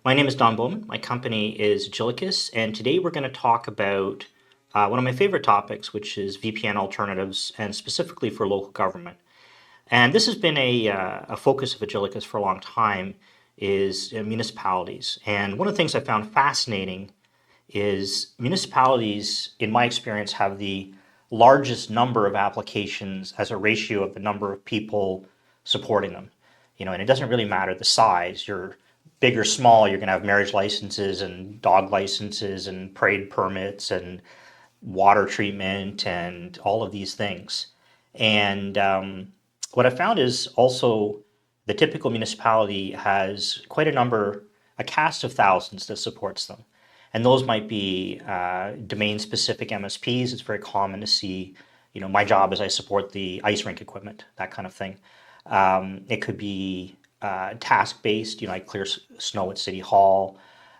My name is Don Bowman. My company is Agilicus, and today we're going to talk about one of my favorite topics, which is VPN alternatives, and specifically for local government. And this has been a focus of Agilicus for a long time, is municipalities. And one of the things I found fascinating is municipalities, in my experience, have the largest number of applications as a ratio of the number of people supporting them. And it doesn't really matter the size. You're big or small, you're going to have marriage licenses and dog licenses and parade permits and water treatment and all of these things. And what I found is also the typical municipality has quite a cast of thousands that supports them. And those might be domain-specific MSPs. It's very common to see, my job is I support the ice rink equipment, that kind of thing. It could be task-based, I clear snow at City Hall.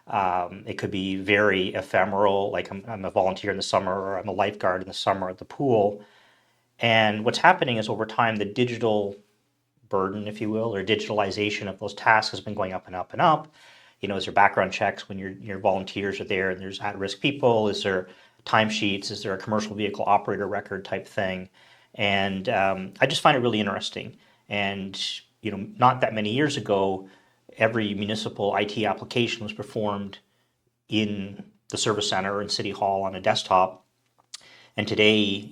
It could be very ephemeral, like I'm a volunteer in the summer or I'm a lifeguard in the summer at the pool. And what's happening is over time, the digital burden, if you will, or digitalization of those tasks has been going up and up and up. Is there background checks when your volunteers are there and there's at-risk people? Is there timesheets? Is there a commercial vehicle operator record type thing? And I just find it really interesting. And not that many years ago, every municipal IT application was performed in the service center or in City Hall on a desktop. And today,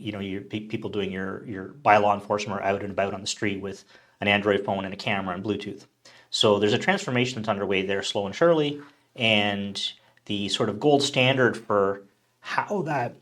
people doing your bylaw enforcement are out and about on the street with an Android phone and a camera and Bluetooth. So there's a transformation that's underway there, slow and surely, and the sort of gold standard for how that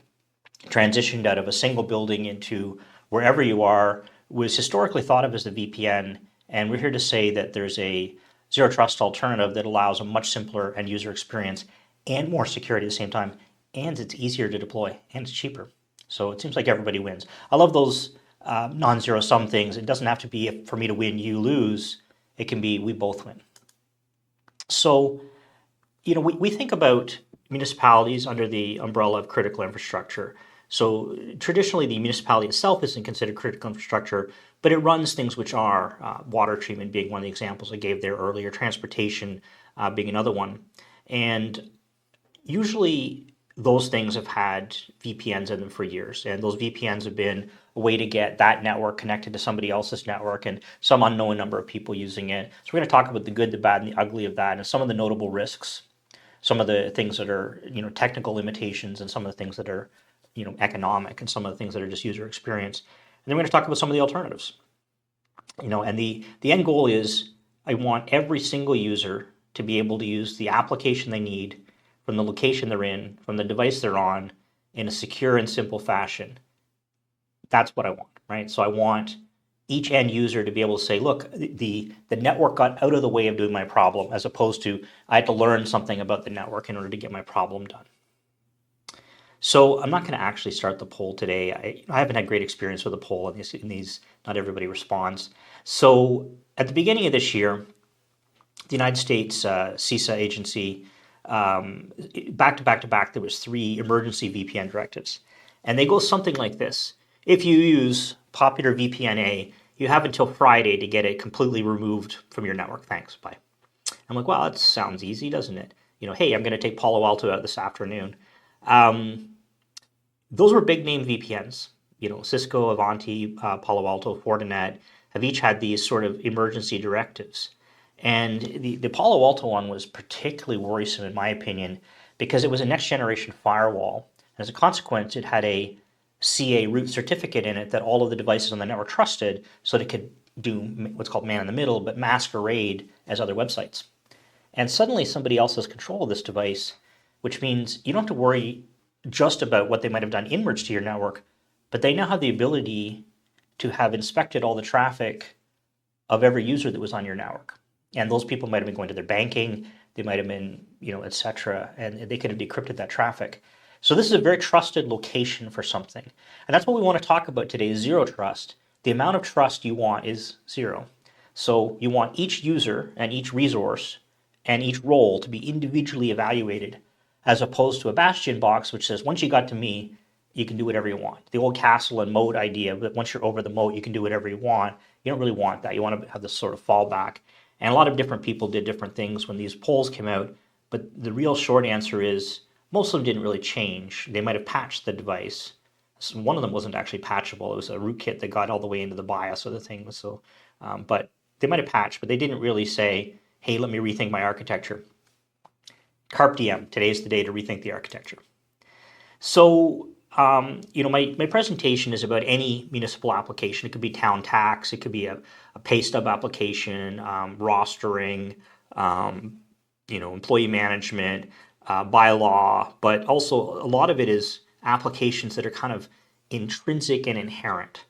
transitioned out of a single building into wherever you are was historically thought of as the VPN, and we're here to say that there's a zero trust alternative that allows a much simpler end user experience and more security at the same time, and it's easier to deploy and it's cheaper. So it seems like everybody wins. I love those non-zero sum things. It doesn't have to be for me to win, you lose. It can be we both win. So, we think about municipalities under the umbrella of critical infrastructure. So traditionally, the municipality itself isn't considered critical infrastructure, but it runs things which are water treatment being one of the examples I gave there earlier, transportation being another one. And usually those things have had VPNs in them for years, and those VPNs have been a way to get that network connected to somebody else's network and some unknown number of people using it. So we're going to talk about the good, the bad, and the ugly of that, and some of the notable risks, some of the things that are technical limitations, and some of the things that are economic, and some of the things that are just user experience. And then we're going to talk about some of the alternatives. And the end goal is I want every single user to be able to use the application they need from the location they're in, from the device they're on, in a secure and simple fashion. That's what I want, right? So I want each end user to be able to say, look, the network got out of the way of doing my problem, as opposed to I had to learn something about the network in order to get my problem done. So I'm not going to actually start the poll today. I haven't had great experience with the poll in these. Not everybody responds. So at the beginning of this year, the United States CISA agency, back to back, there was 3 emergency VPN directives. And they go something like this. If you use popular VPN-A, you have until Friday to get it completely removed from your network. Thanks, bye. I'm like, wow, that sounds easy, doesn't it? Hey, I'm going to take Palo Alto out this afternoon. Those were big name VPNs. Cisco, Avanti, Palo Alto, Fortinet have each had these sort of emergency directives. And the Palo Alto one was particularly worrisome, in my opinion, because it was a next generation firewall. And as a consequence, it had a CA root certificate in it that all of the devices on the network trusted, so that it could do what's called man in the middle, but masquerade as other websites. And suddenly somebody else has control of this device, which means you don't have to worry just about what they might have done inwards to your network, but they now have the ability to have inspected all the traffic of every user that was on your network. And those people might have been going to their banking, they might have been, et cetera, and they could have decrypted that traffic. So this is a very trusted location for something. And that's what we want to talk about today, is zero trust. The amount of trust you want is zero. So you want each user and each resource and each role to be individually evaluated, as opposed to a bastion box which says, once you got to me, you can do whatever you want. The old castle and moat idea, that once you're over the moat, you can do whatever you want. You don't really want that. You want to have this sort of fallback. And a lot of different people did different things when these polls came out. But the real short answer is most of them didn't really change. They might have patched the device. So one of them wasn't actually patchable. It was a rootkit that got all the way into the BIOS of the thing. But they might have patched, but they didn't really say, hey, let me rethink my architecture. Carpe diem, today's the day to rethink the architecture. So, my presentation is about any municipal application. It could be town tax, it could be a pay stub application, rostering, employee management, bylaw, but also a lot of it is applications that are kind of intrinsic and inherent.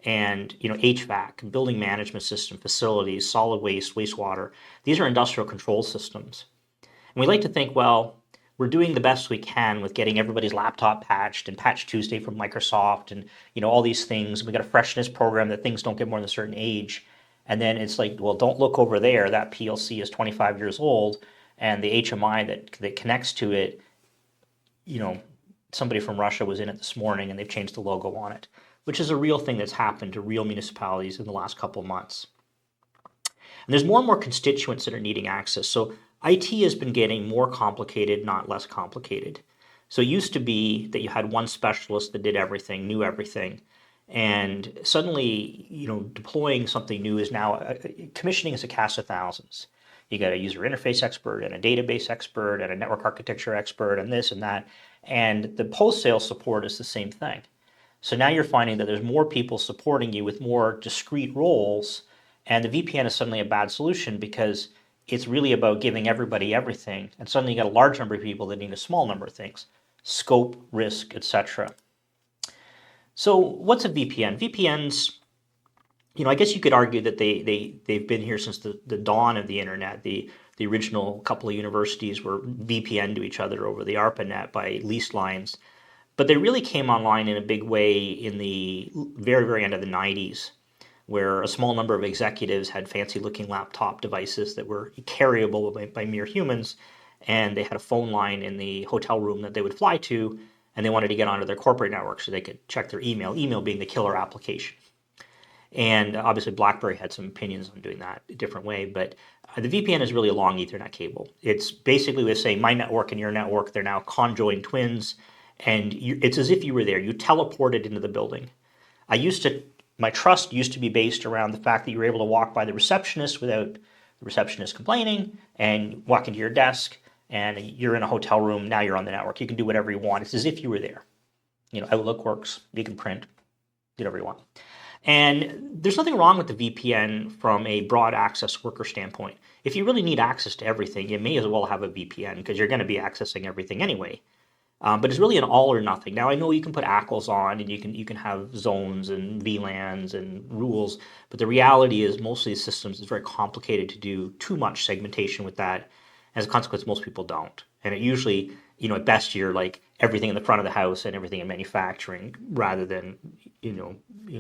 And HVAC, building management system, facilities, solid waste, wastewater. These are industrial control systems. And we like to think, well, we're doing the best we can with getting everybody's laptop patched and Patch Tuesday from Microsoft and all these things. We got a freshness program that things don't get more than a certain age. And then it's like, well, don't look over there. That PLC is 25 years old, and the HMI that connects to it, somebody from Russia was in it this morning and they've changed the logo on it, which is a real thing that's happened to real municipalities in the last couple of months. And there's more and more constituents that are needing access. So IT has been getting more complicated, not less complicated. So it used to be that you had one specialist that did everything, knew everything. And suddenly, deploying something new is now, commissioning is a cast of thousands. You got a user interface expert and a database expert and a network architecture expert and this and that. And the post-sale support is the same thing. So now you're finding that there's more people supporting you with more discrete roles, and the VPN is suddenly a bad solution because it's really about giving everybody everything, and suddenly you got a large number of people that need a small number of things, scope, risk, etc. So what's a VPN? VPNs, I guess you could argue that they've been here since the dawn of the internet. The original couple of universities were VPN to each other over the ARPANET by leased lines. But they really came online in a big way in the very, very end of the 90s, where a small number of executives had fancy-looking laptop devices that were carryable by mere humans, and they had a phone line in the hotel room that they would fly to, and they wanted to get onto their corporate network so they could check their email being the killer application. And obviously BlackBerry had some opinions on doing that a different way, but the VPN is really a long Ethernet cable. It's basically we're saying my network and your network, they're now conjoined twins, and it's as if you were there. You teleported into the building. My trust used to be based around the fact that you were able to walk by the receptionist without the receptionist complaining, and walk into your desk, and you're in a hotel room. Now you're on the network. You can do whatever you want. It's as if you were there. Outlook works. You can print, do whatever you want. And there's nothing wrong with the VPN from a broad access worker standpoint. If you really need access to everything, you may as well have a VPN because you're going to be accessing everything anyway. But it's really an all or nothing. Now I know you can put ACLs on and you can have zones and VLANs and rules, but the reality is most of these systems is very complicated to do too much segmentation with that. As a consequence, most people don't. And it usually, at best you're like everything in the front of the house and everything in manufacturing rather than,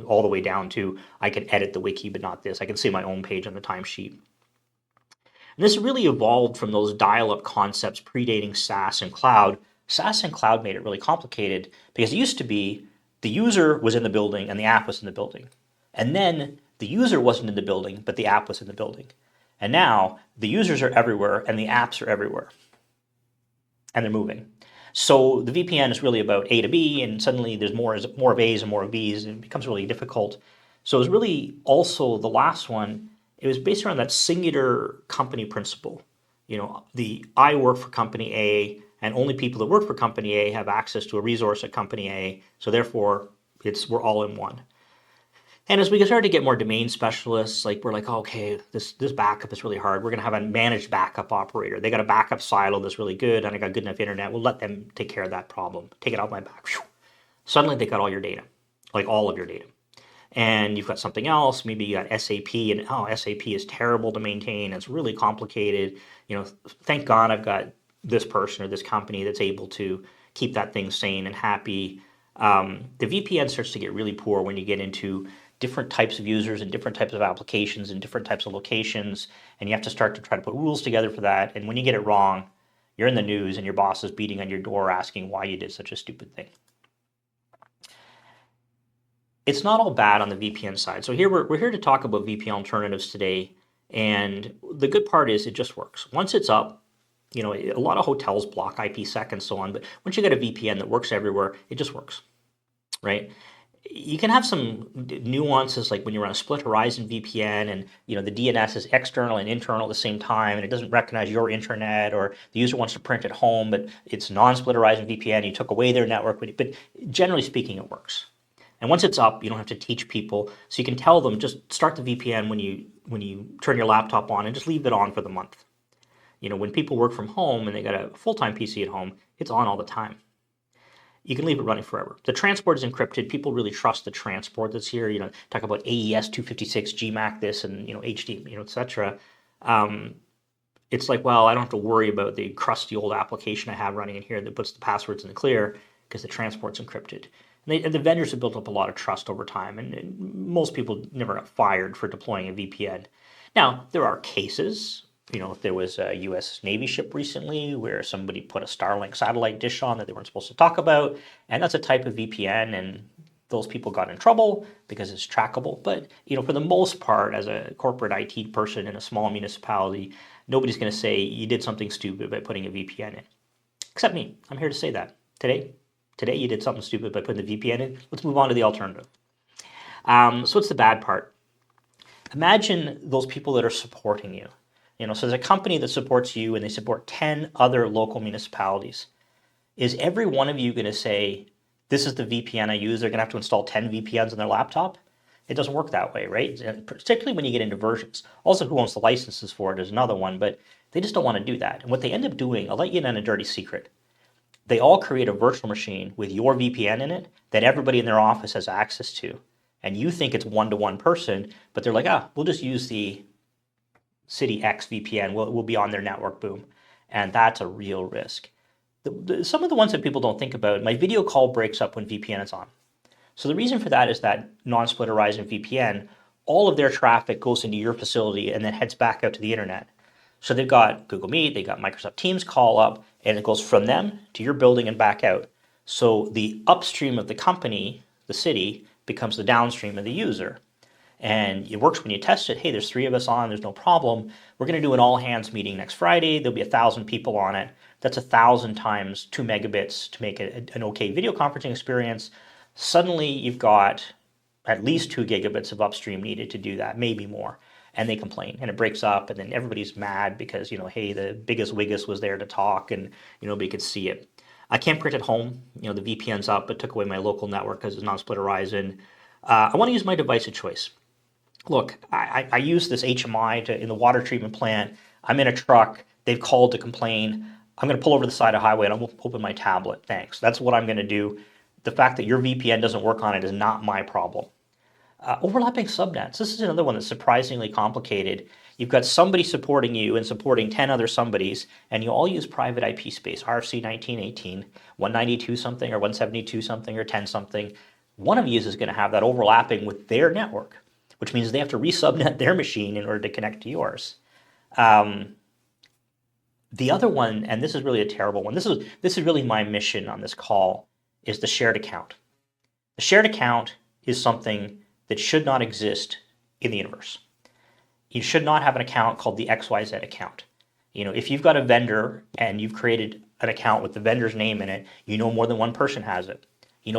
all the way down to I can edit the wiki but not this. I can see my own page on the timesheet. And this really evolved from those dial-up concepts predating SaaS and cloud. SaaS and cloud made it really complicated because it used to be the user was in the building and the app was in the building. And then the user wasn't in the building, but the app was in the building. And now the users are everywhere and the apps are everywhere. And they're moving. So the VPN is really about A to B, and suddenly there's more of A's and more of B's, and it becomes really difficult. So it was really also the last one, it was based around that singular company principle. I work for company A, and only people that work for company A have access to a resource at company A, so therefore we're all in one. And as we started to get more domain specialists, we're like, oh, okay, this backup is really hard. We're going to have a managed backup operator. They got a backup silo that's really good, and I got good enough internet. We'll let them take care of that problem. Take it out my back. Whew. Suddenly they got all your data, all of your data. And you've got something else. Maybe you got SAP, and SAP is terrible to maintain. It's really complicated. Thank God I've got this person or this company that's able to keep that thing sane and happy. The VPN starts to get really poor when you get into different types of users and different types of applications and different types of locations, and you have to start to try to put rules together for that. And when you get it wrong, you're in the news and your boss is beating on your door asking why you did such a stupid thing. It's not all bad on the VPN side. So here we're here to talk about VPN alternatives today, and the good part is it just works. Once it's up, A lot of hotels block IPsec and so on, but once you get a VPN that works everywhere, it just works, right? You can have some nuances like when you run a split horizon VPN and the DNS is external and internal at the same time and it doesn't recognize your internet, or the user wants to print at home but it's non-split horizon VPN, you took away their network, but generally speaking it works. And once it's up, you don't have to teach people, so you can tell them just start the VPN when you turn your laptop on and just leave it on for the month. When people work from home and they got a full-time PC at home, it's on all the time. You can leave it running forever. The transport is encrypted. People really trust the transport that's here. Talk about AES 256, GMAC this, and HD, etc. It's like, well, I don't have to worry about the crusty old application I have running in here that puts the passwords in the clear because the transport's encrypted. And the vendors have built up a lot of trust over time, and most people never got fired for deploying a VPN. Now, there are cases. There was a U.S. Navy ship recently where somebody put a Starlink satellite dish on that they weren't supposed to talk about, and that's a type of VPN, and those people got in trouble because it's trackable. But for the most part, as a corporate IT person in a small municipality, nobody's going to say you did something stupid by putting a VPN in, except me. I'm here to say that today you did something stupid by putting the VPN in. Let's move on to the alternative. So what's the bad part? Imagine those people that are supporting you. So there's a company that supports you and they support 10 other local municipalities. Is every one of you going to say, this is the VPN I use, they're going to have to install 10 VPNs on their laptop? It doesn't work that way, right? And particularly when you get into versions. Also, who owns the licenses for it is another one, but they just don't want to do that. And what they end up doing, I'll let you in on a dirty secret. They all create a virtual machine with your VPN in it that everybody in their office has access to. And you think it's one-to-one person, but they're like, we'll just use the City X VPN, will be on their network, boom. And that's a real risk. Some of the ones that people don't think about, my video call breaks up when VPN is on. So the reason for that is that non-split horizon VPN, all of their traffic goes into your facility and then heads back out to the internet. So they've got Google Meet, they've got Microsoft Teams call up, and it goes from them to your building and back out. So the upstream of the company, the city, becomes the downstream of the user. And it works when you test it. Hey, there's 3 of us on, there's no problem. We're going to do an all-hands meeting next Friday. There'll be 1,000 people on it. That's 1,000 times 2 megabits to make it an okay video conferencing experience. Suddenly, you've got at least 2 gigabits of upstream needed to do that, maybe more. And they complain, and it breaks up, and then everybody's mad because, hey, the biggest wiggus was there to talk, and nobody could see it. I can't print at home. The VPN's up, but took away my local network because it's non-split horizon. I want to use my device of choice. Look, I use this HMI in the water treatment plant. I'm in a truck. They've called to complain. I'm going to pull over the side of the highway and I'm going to open my tablet. Thanks. That's what I'm going to do. The fact that your VPN doesn't work on it is not my problem. Overlapping subnets. This is another one that's surprisingly complicated. You've got somebody supporting you and supporting 10 other somebodies, and you all use private IP space, RFC 1918, 192 something or 172 something or 10 something. One of you is going to have that overlapping with their network, which means they have to resubnet their machine in order to connect to yours. The other one, and this is really a terrible one, this is really my mission on this call, is the shared account. The shared account is something that should not exist in the universe. You should not have an account called the XYZ account. If you've got a vendor and you've created an account with the vendor's name in it, more than one person has it.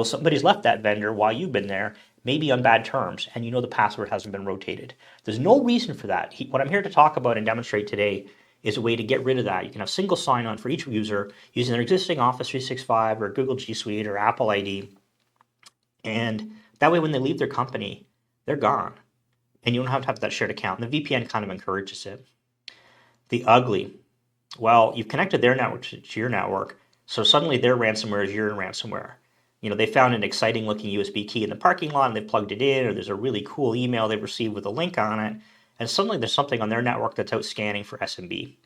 Somebody's left that vendor while you've been there, maybe on bad terms, and the password hasn't been rotated. There's no reason for that. What I'm here to talk about and demonstrate today is a way to get rid of that. You can have single sign-on for each user using their existing Office 365 or Google G Suite or Apple ID. And that way when they leave their company, they're gone. And you don't have to have that shared account. And the VPN kind of encourages it. The ugly. Well, you've connected their network to your network, so suddenly their ransomware is your ransomware. They found an exciting looking USB key in the parking lot and they plugged it in, or there's a really cool email they received with a link on it, and suddenly there's something on their network that's out scanning for SMB,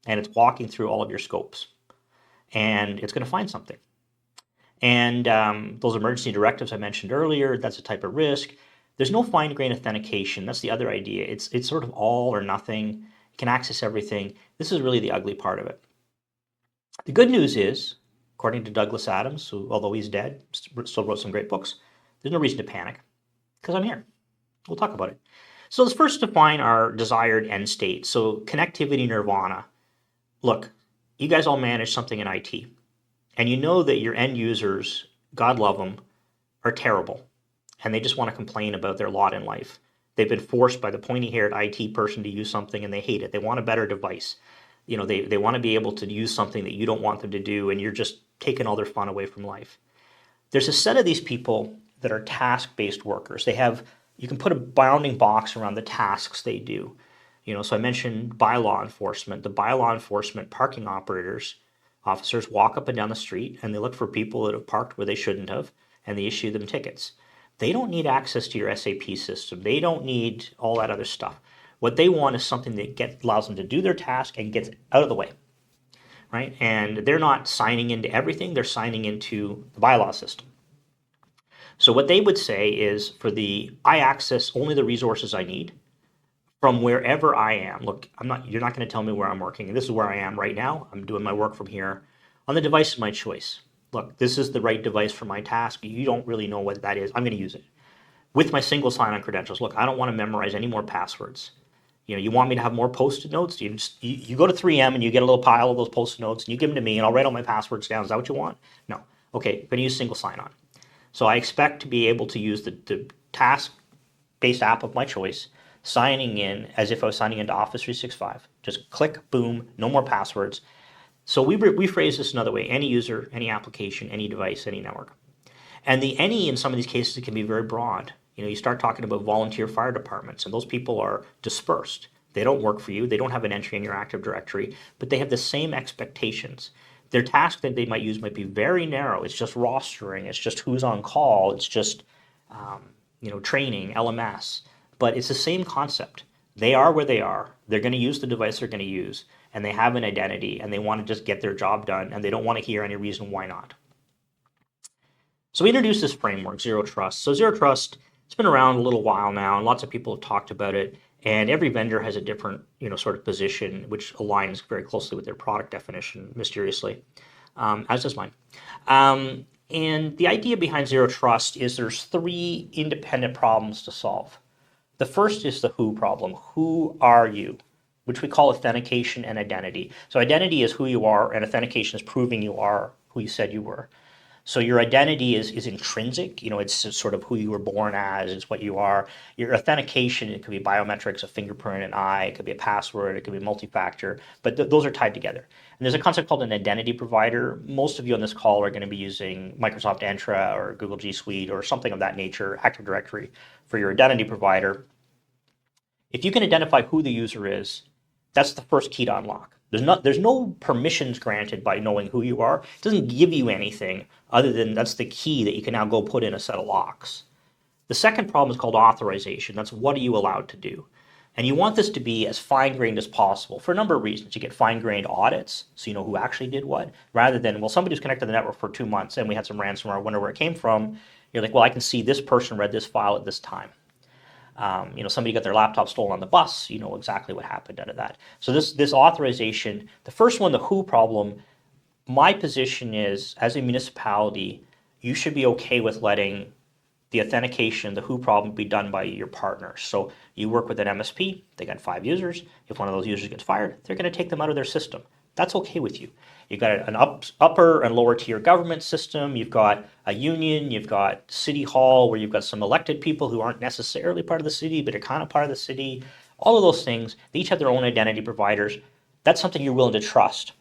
and it's walking through all of your scopes, and it's going to find something. And those emergency directives I mentioned earlier, that's a type of risk. There's no fine-grained authentication. That's the other idea. It's sort of all or nothing. You can access everything. This is really the ugly part of it. The good news is, according to Douglas Adams, who, although he's dead, still wrote some great books, there's no reason to panic because I'm here. We'll talk about it. So let's first define our desired end state. So connectivity nirvana. Look, you guys all manage something in IT, and you know that your end users, God love them, are terrible, and they just want to complain about their lot in life. They've been forced by the pointy-haired IT person to use something and they hate it. They want a better device. They want to be able to use something that you don't want them to do, and you're just taking all their fun away from life. There's a set of these people that are task-based workers. You can put a bounding box around the tasks they do. So I mentioned bylaw enforcement. The bylaw enforcement parking officers walk up and down the street and they look for people that have parked where they shouldn't have, and they issue them tickets. They don't need access to your SAP system. They don't need all that other stuff. What they want is something that allows them to do their task and gets out of the way, right? And they're not signing into everything. They're signing into the bylaw system. So what they would say is, I access only the resources I need from wherever I am. Look, you're not going to tell me where I'm working. This is where I am right now. I'm doing my work from here on the device of my choice. Look, this is the right device for my task. You don't really know what that is. I'm going to use it with my single sign-on credentials. Look, I don't want to memorize any more passwords. You want me to have more post-it notes? You go to 3M and you get a little pile of those post-it notes and you give them to me and I'll write all my passwords down. Is that what you want? No. Okay, I'm going to use single sign-on. So I expect to be able to use the task-based app of my choice, signing in as if I was signing into Office 365. Just click, boom, no more passwords. So we phrase this another way: any user, any application, any device, any network. And the any in some of these cases can be very broad. You start talking about volunteer fire departments, and those people are dispersed. They don't work for you. They don't have an entry in your Active Directory, but they have the same expectations. Their task that they might use might be very narrow. It's just rostering. It's just who's on call. It's just training, LMS. But it's the same concept. They are where they are. They're going to use the device they're going to use, and they have an identity, and they want to just get their job done, and they don't want to hear any reason why not. So we introduced this framework, Zero Trust. So Zero Trust, it's been around a little while now, and lots of people have talked about it. And every vendor has a different, sort of position, which aligns very closely with their product definition, mysteriously, as does mine. And the idea behind Zero Trust is there's 3 independent problems to solve. The first is the who problem. Who are you? Which we call authentication and identity. So identity is who you are, and authentication is proving you are who you said you were. So your identity is intrinsic. It's sort of who you were born as. It's what you are. Your authentication, it could be biometrics, a fingerprint, an eye. It could be a password. It could be multi-factor. But those are tied together. And there's a concept called an identity provider. Most of you on this call are going to be using Microsoft Entra or Google G Suite or something of that nature, Active Directory, for your identity provider. If you can identify who the user is, that's the first key to unlock. There's no permissions granted by knowing who you are. It doesn't give you anything other than that's the key that you can now go put in a set of locks. The second problem is called authorization. That's what are you allowed to do? And you want this to be as fine-grained as possible for a number of reasons. You get fine-grained audits, so you know who actually did what, rather than, well, somebody who's connected to the network for 2 months and we had some ransomware, I wonder where it came from. You're like, well, I can see this person read this file at this time. Somebody got their laptop stolen on the bus, you know exactly what happened out of that. So this authorization, the first one, the who problem, my position is, as a municipality, you should be okay with letting the authentication, the who problem, be done by your partners. So you work with an MSP, they got 5 users. If one of those users gets fired, they're going to take them out of their system. That's okay with you. You've got an upper and lower tier government system. You've got a union. You've got city hall where you've got some elected people who aren't necessarily part of the city, but are kind of part of the city. All of those things, they each have their own identity providers. That's something you're willing to trust.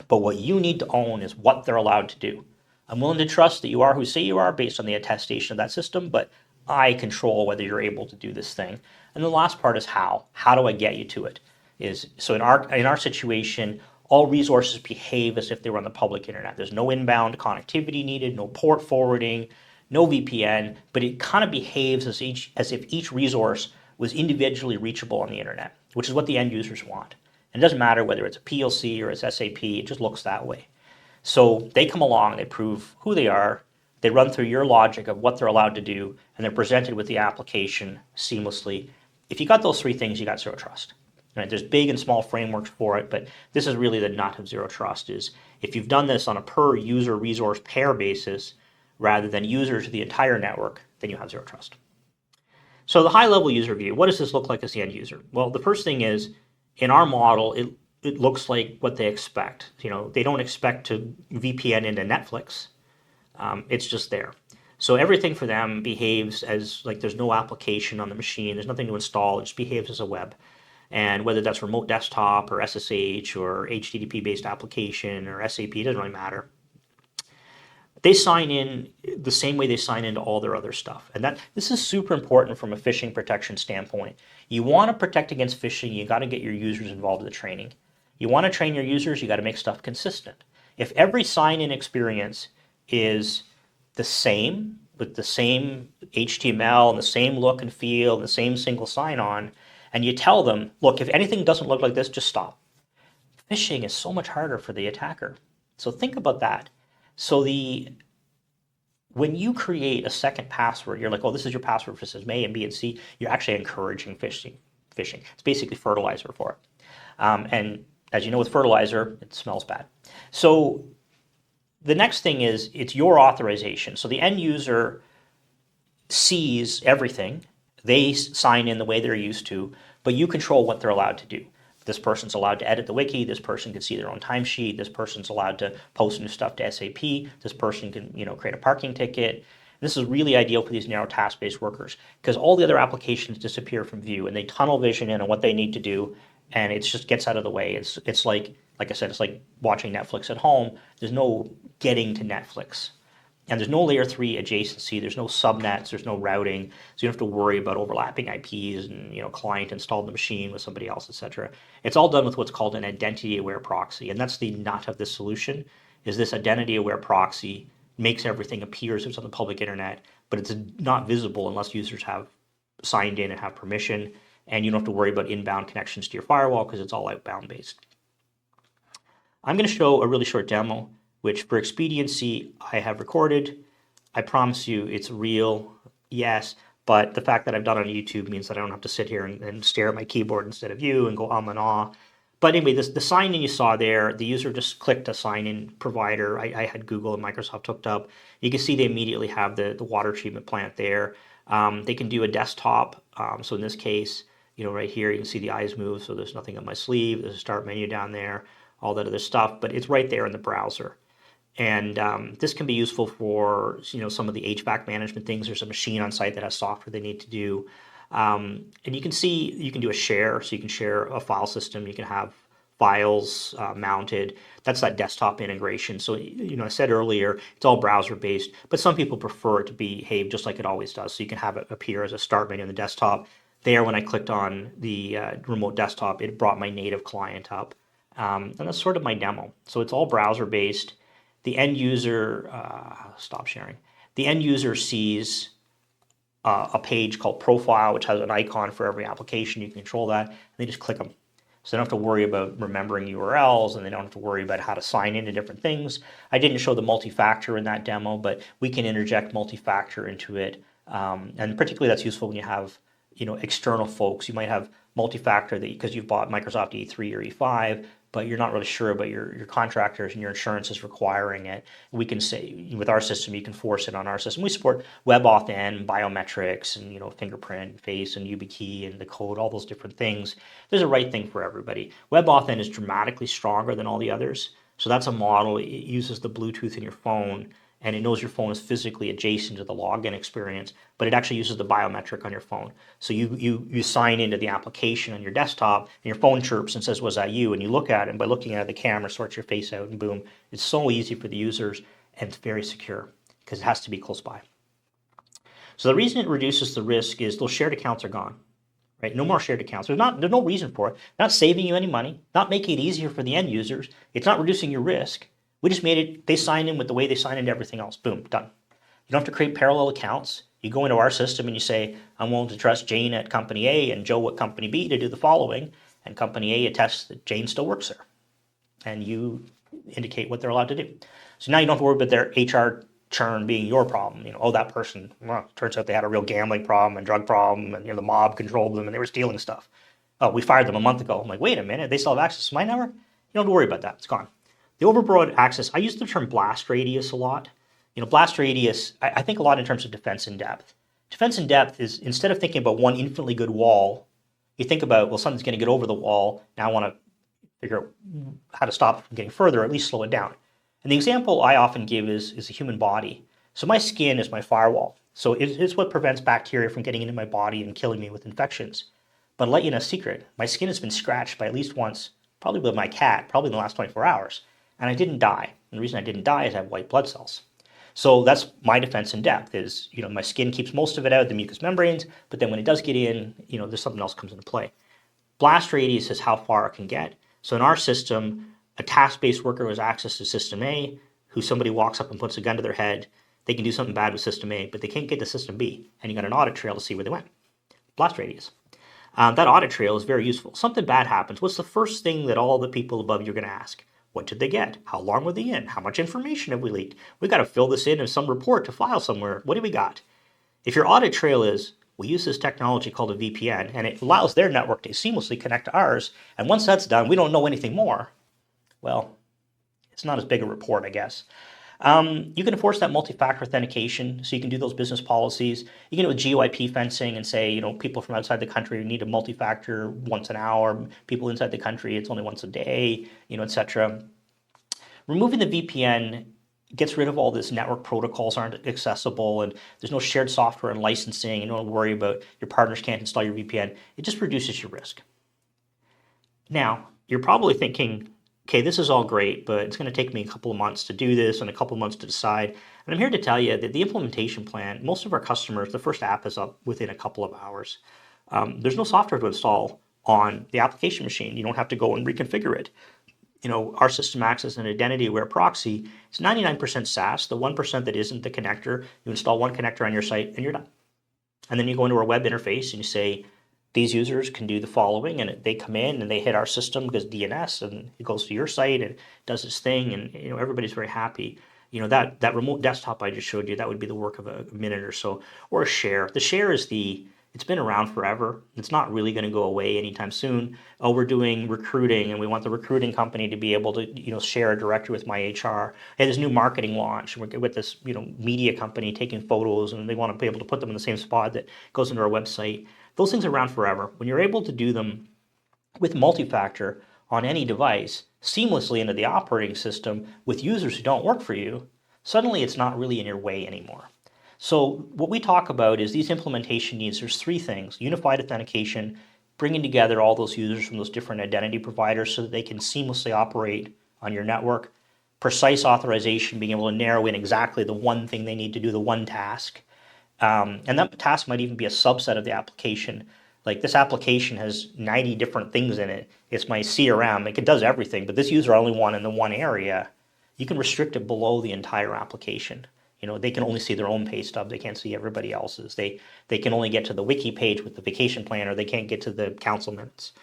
But what you need to own is what they're allowed to do. I'm willing to trust that you are who you say you are based on the attestation of that system, but I control whether you're able to do this thing. And the last part is how. How do I get you to it? So in our situation, all resources behave as if they were on the public internet. There's no inbound connectivity needed, no port forwarding, no VPN, but it kind of behaves as if each resource was individually reachable on the internet, which is what the end users want. And it doesn't matter whether it's a PLC or it's SAP, it just looks that way. So they come along, they prove who they are, they run through your logic of what they're allowed to do, and they're presented with the application seamlessly. If you got those 3 things, you got Zero Trust. Right? There's big and small frameworks for it, but this is really the nut of Zero Trust is if you've done this on a per user resource pair basis rather than users to the entire network, then you have Zero Trust. So the high level user view, what does this look like as the end user? Well, the first thing is in our model, it looks like what they expect. They don't expect to VPN into Netflix. It's just there. So everything for them behaves as like there's no application on the machine. There's nothing to install. It just behaves as a web. And whether that's remote desktop or SSH or HTTP based application or SAP, doesn't really matter. They sign in the same way they sign into all their other stuff. And this is super important from a phishing protection standpoint. You want to protect against phishing, you got to get your users involved in the training. You want to train your users, you got to make stuff consistent. If every sign-in experience is the same, with the same HTML and the same look and feel and the same single sign-on, and you tell them, look, if anything doesn't look like this, just stop. Phishing is so much harder for the attacker. So think about that. So when you create a second password, you're like, oh, this is your password for system A and B and C, you're actually encouraging phishing. It's basically fertilizer for it. And as you know, with fertilizer, it smells bad. So the next thing is it's your authorization. So the end user sees everything. They sign in the way they're used to, but you control what they're allowed to do. This person's allowed to edit the wiki. This person can see their own timesheet. This person's allowed to post new stuff to SAP. This person can, create a parking ticket. This is really ideal for these narrow task-based workers because all the other applications disappear from view and they tunnel vision in on what they need to do, and it just gets out of the way. It's like I said, it's like watching Netflix at home. There's no getting to Netflix. And there's no layer 3 adjacency, there's no subnets, there's no routing, so you don't have to worry about overlapping IPs and client installed in the machine with somebody else, etc. It's all done with what's called an identity-aware proxy, and that's the nut of this solution, is this identity-aware proxy makes everything appear as if it's on the public internet, but it's not visible unless users have signed in and have permission, and you don't have to worry about inbound connections to your firewall because it's all outbound based. I'm going to show a really short demo which for expediency I have recorded. I promise you it's real, yes, but the fact that I've done it on YouTube means that I don't have to sit here and stare at my keyboard instead of you and go and ah. But anyway, the sign-in you saw there, the user just clicked a sign-in provider. I had Google and Microsoft hooked up. You can see they immediately have the water treatment plant there. They can do a desktop. So in this case, right here, you can see the eyes move, so there's nothing on my sleeve. There's a start menu down there, all that other stuff, but it's right there in the browser. And this can be useful for some of the HVAC management things. There's a machine on site that has software they need to do. And you can see you can do a share, so you can share a file system. You can have files mounted. That's that desktop integration. So I said earlier it's all browser based, but some people prefer it to behave just like it always does. So you can have it appear as a start menu on the desktop. There, when I clicked on the remote desktop, it brought my native client up, and that's sort of my demo. So it's all browser based. The end user, stop sharing. The end user sees a page called Profile, which has an icon for every application. You can control that, and they just click them. So they don't have to worry about remembering URLs, and they don't have to worry about how to sign into different things. I didn't show the multi-factor in that demo, but we can interject multi-factor into it, and particularly that's useful when you have external folks. You might have multi-factor that because you've bought Microsoft E3 or E5, but you're not really sure about your contractors and your insurance is requiring it. We can say with our system, you can force it on our system. We support WebAuthn, biometrics, and fingerprint, face, and YubiKey, and the code, all those different things. There's a right thing for everybody. WebAuthn is dramatically stronger than all the others. So that's a model. It uses the Bluetooth in your phone, and it knows your phone is physically adjacent to the login experience, but it actually uses the biometric on your phone. So you sign into the application on your desktop, and your phone chirps and says, was that you? And you look at it, and by looking at it, the camera sorts your face out, and boom. It's so easy for the users, and it's very secure because it has to be close by. So the reason it reduces the risk is those shared accounts are gone. Right? No more shared accounts. There's no reason for it. Not saving you any money, not making it easier for the end users. It's not reducing your risk. We just made it, they sign in with the way they sign into everything else. Boom, done. You don't have to create parallel accounts. You go into our system and you say, I'm willing to trust Jane at company A and Joe at company B to do the following, and company A attests that Jane still works there. And you indicate what they're allowed to do. So now you don't have to worry about their HR churn being your problem. That person, turns out they had a real gambling problem and drug problem, and the mob controlled them and they were stealing stuff. Oh, we fired them a month ago. I'm like, wait a minute, they still have access to my network? You don't have to worry about that. It's gone. The overbroad access, I use the term blast radius a lot. Blast radius, I think a lot in terms of defense in depth. Defense in depth is, instead of thinking about one infinitely good wall, you think about, well, something's going to get over the wall. Now I want to figure out how to stop it from getting further, or at least slow it down. And the example I often give is the human body. So my skin is my firewall. So it's what prevents bacteria from getting into my body and killing me with infections. But I'll let you in a secret. My skin has been scratched by at least once, probably by my cat, probably in the last 24 hours. And I didn't die. And the reason I didn't die is I have white blood cells. So that's my defense in depth is, my skin keeps most of it out, the mucous membranes, but then when it does get in, there's something else comes into play. Blast radius is how far it can get. So in our system, a task-based worker who has access to System A, who somebody walks up and puts a gun to their head, they can do something bad with System A, but they can't get to System B, and you got an audit trail to see where they went. Blast radius. That audit trail is very useful. Something bad happens. What's the first thing that all the people above you are going to ask? What did they get? How long were they in? How much information have we leaked? We got to fill this in some report to file somewhere. What do we got? If your audit trail is, we use this technology called a VPN, and it allows their network to seamlessly connect to ours, and once that's done, we don't know anything more. Well, it's not as big a report, I guess. You can enforce that multi-factor authentication, so you can do those business policies. You can do with GeoIP fencing and say, people from outside the country need a multi-factor once an hour. People inside the country, it's only once a day, etc. Removing the VPN gets rid of all this network protocols aren't accessible, and there's no shared software and licensing. You don't worry about your partners can't install your VPN. It just reduces your risk. Now, you're probably thinking, okay, this is all great, but it's going to take me a couple of months to do this and a couple of months to decide. And I'm here to tell you that the implementation plan, most of our customers, the first app is up within a couple of hours. There's no software to install on the application machine. You don't have to go and reconfigure it. Our system acts as an identity-aware proxy. It's 99% SaaS. The 1% that isn't the connector, you install one connector on your site and you're done. And then you go into our web interface and you say, these users can do the following, and they come in and they hit our system because DNS, and it goes to your site and does its thing, and everybody's very happy. That remote desktop I just showed you, that would be the work of a minute or so, or a share. The share is it's been around forever. It's not really going to go away anytime soon. Oh, we're doing recruiting, and we want the recruiting company to be able to share a directory with my HR. Hey, there's new marketing launch. We're with this media company taking photos, and they want to be able to put them in the same spot that goes into our website. Those things are around forever. When you're able to do them with multi-factor on any device seamlessly into the operating system with users who don't work for you, suddenly it's not really in your way anymore. So what we talk about is these implementation needs. There's three things: unified authentication, bringing together all those users from those different identity providers so that they can seamlessly operate on your network; precise authorization, being able to narrow in exactly the one thing they need to do, the one task. And that task might even be a subset of the application. Like, this application has 90 different things in it. It's my CRM. It does everything, but this user only wanted in the one area. You can restrict it below the entire application. They can only see their own pay stub. They can't see everybody else's. They can only get to the wiki page with the vacation plan, or they can't get to the council minutes.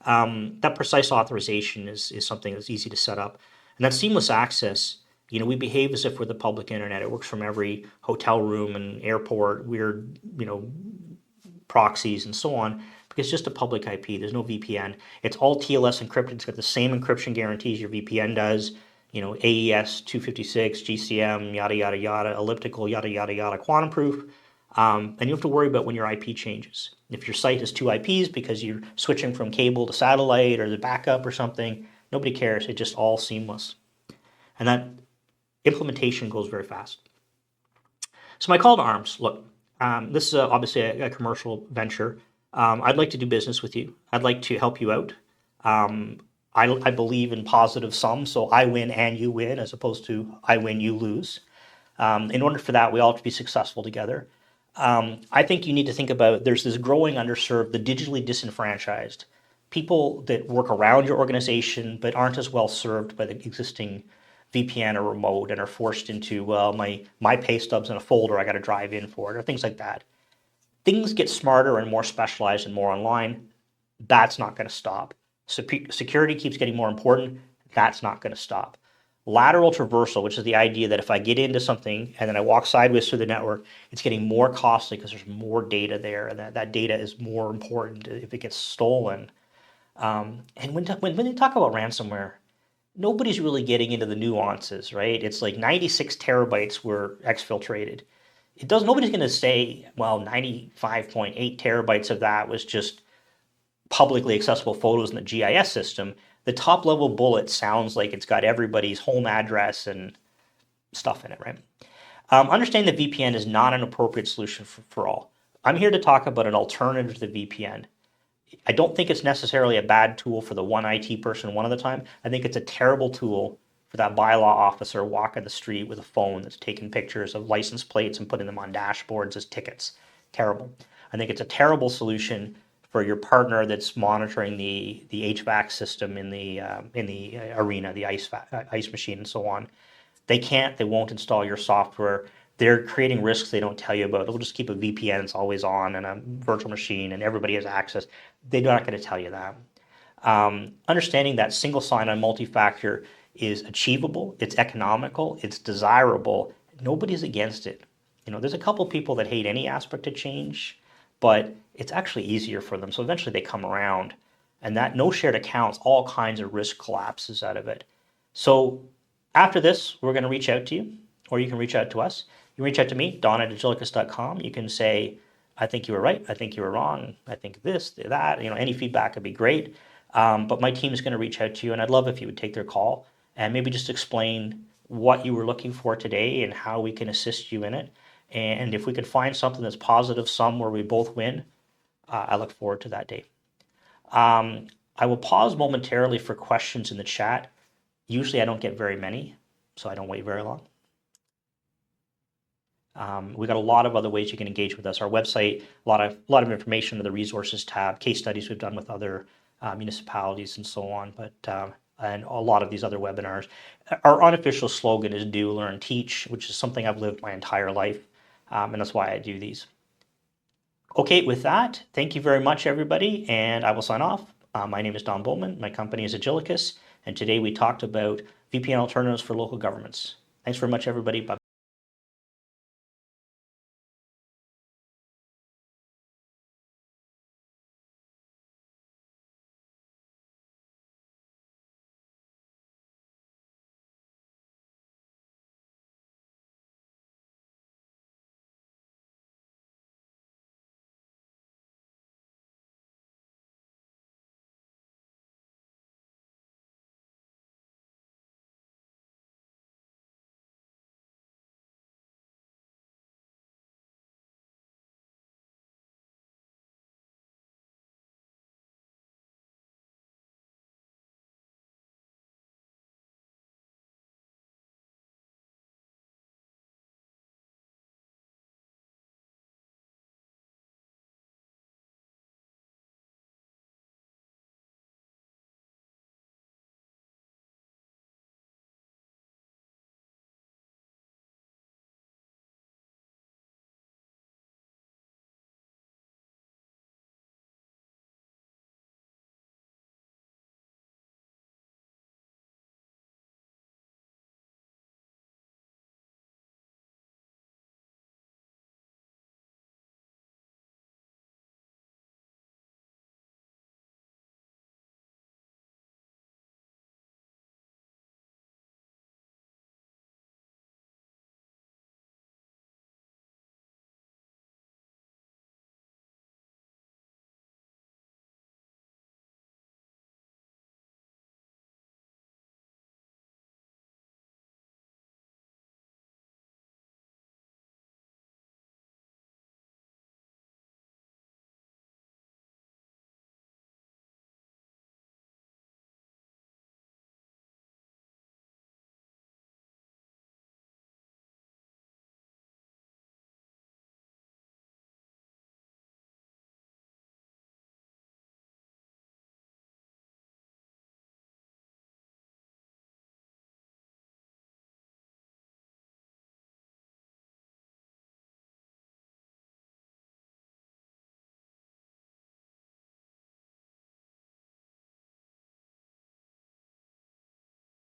That precise authorization is something that's easy to set up. And that seamless access, we behave as if we're the public internet. It works from every hotel room and airport, weird, proxies and so on, because it's just a public IP. There's no VPN. It's all TLS encrypted. It's got the same encryption guarantees your VPN does. AES 256, GCM, yada, yada, yada, elliptical, yada, yada, yada, quantum proof. And you have to worry about when your IP changes. If your site has two IPs because you're switching from cable to satellite or the backup or something, nobody cares. It's just all seamless. And that implementation goes very fast. So my call to arms, look, this is obviously a commercial venture. I'd like to do business with you. I'd like to help you out. I believe in positive sum, so I win and you win, as opposed to I win, you lose. In order for that, we all have to be successful together. I think you need to think about, there's this growing underserved, the digitally disenfranchised, people that work around your organization but aren't as well served by the existing VPN or remote and are forced into, well, my pay stub's in a folder, I got to drive in for it, or things like that. Things get smarter and more specialized and more online. That's not going to stop. Security keeps getting more important. That's not going to stop. Lateral traversal, which is the idea that if I get into something and then I walk sideways through the network, it's getting more costly because there's more data there, and that data is more important if it gets stolen. And when they talk about ransomware, nobody's really getting into the nuances, right? It's like 96 terabytes were exfiltrated. Nobody's going to say, well, 95.8 terabytes of that was just publicly accessible photos in the GIS system. the top level bullet sounds like it's got everybody's home address and stuff in it, right? Understanding that VPN is not an appropriate solution for all. I'm here to talk about an alternative to the VPN. I don't think it's necessarily a bad tool for the one IT person one at a time. I think it's a terrible tool for that bylaw officer walking the street with a phone that's taking pictures of license plates and putting them on dashboards as tickets. Terrible. I think it's a terrible solution for your partner that's monitoring the HVAC system in the arena, the ice machine, and so on. They won't install your software. They're creating risks they don't tell you about. They'll just keep a VPN that's always on and a virtual machine and everybody has access. They're not going to tell you that. Understanding that single sign-on multi-factor is achievable, it's economical, it's desirable. Nobody's against it. There's a couple people that hate any aspect of change, but it's actually easier for them. So eventually they come around, and that no shared accounts, all kinds of risk collapses out of it. So after this, we're going to reach out to you, or you can reach out to us. You can reach out to me, don@agilicus.com. You can say, I think you were right, I think you were wrong, I think this, that, any feedback would be great. But my team is going to reach out to you, and I'd love if you would take their call and maybe just explain what you were looking for today and how we can assist you in it. And if we can find something that's positive sum where we both win, I look forward to that day. I will pause momentarily for questions in the chat. Usually I don't get very many, so I don't wait very long. We got a lot of other ways you can engage with us. Our website, a lot of information in the resources tab, case studies we've done with other municipalities and so on, and a lot of these other webinars. Our unofficial slogan is do, learn, teach, which is something I've lived my entire life, and that's why I do these. Okay, with that, thank you very much, everybody, and I will sign off. My name is Don Bowman. My company is Agilicus, and today we talked about VPN alternatives for local governments. Thanks very much, everybody. Bye.